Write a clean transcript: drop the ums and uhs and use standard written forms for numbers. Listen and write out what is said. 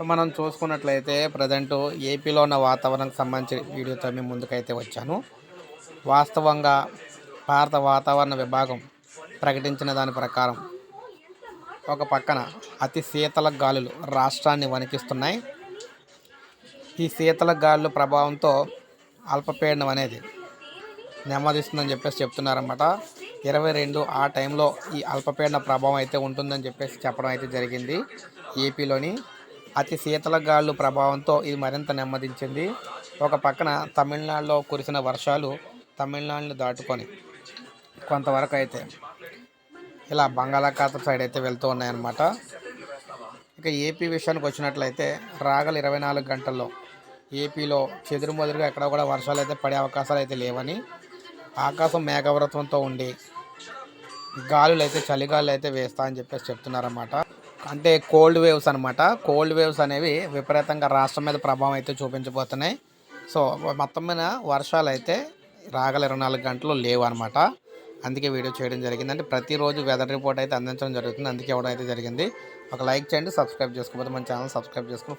మనం చూసుకున్నట్లయితే ప్రజెంట్ ఏపీలో ఉన్న వాతావరణానికి సంబంధించిన వీడియోతో మేము ముందుకైతే వచ్చాను. వాస్తవంగా భారత వాతావరణ విభాగం ప్రకటించిన దాని ప్రకారం ఒక పక్కన అతి శీతల గాలులు రాష్ట్రాన్ని వణికిస్తున్నాయి. ఈ శీతల గాలుల ప్రభావంతో అల్పపీడనం అనేది నెమ్మదిస్తుందని చెప్తున్నారన్నమాట. 22 ఆ టైంలో ఈ అల్పపీడన ప్రభావం అయితే ఉంటుందని చెప్పడం అయితే జరిగింది. ఏపీలోని అతి శీతల గాలుల ప్రభావంతో ఇది మరింత నెమ్మదించింది. ఒక పక్కన తమిళనాడులో కురిసిన వర్షాలు తమిళనాడుని దాటుకొని కొంతవరకు అయితే ఇలా బంగాళాఖాతం సైడ్ అయితే వెళ్తూ ఉన్నాయన్నమాట. ఇక ఏపీ విషయానికి వచ్చినట్లయితే రాగల 24 గంటల్లో ఏపీలో చెదురుమదురుగా ఎక్కడ కూడా వర్షాలు అయితే పడే అవకాశాలు అయితే లేవని, ఆకాశం మేఘావృతంతో ఉండి గాలులు అయితే చలిగాలు అయితే వేస్తా అని చెప్తున్నారన్నమాట. అంటే కోల్డ్ వేవ్స్ అనమాట. కోల్డ్ వేవ్స్ అనేవి విపరీతంగా రాష్ట్రం మీద ప్రభావం అయితే చూపించబోతున్నాయి. సో మొత్తం మీద వర్షాలు అయితే రాగల 24 గంటలు లేవు అనమాట. అందుకే వీడియో చేయడం జరిగింది. అంటే ప్రతిరోజు వెదర్ రిపోర్ట్ అయితే అందించడం జరుగుతుంది. అందుకే ఇవ్వడం అయితే జరిగింది. ఒక లైక్ చేయండి, సబ్స్క్రైబ్ చేసుకోకపోతే మన ఛానల్ సబ్స్క్రైబ్ చేసుకుని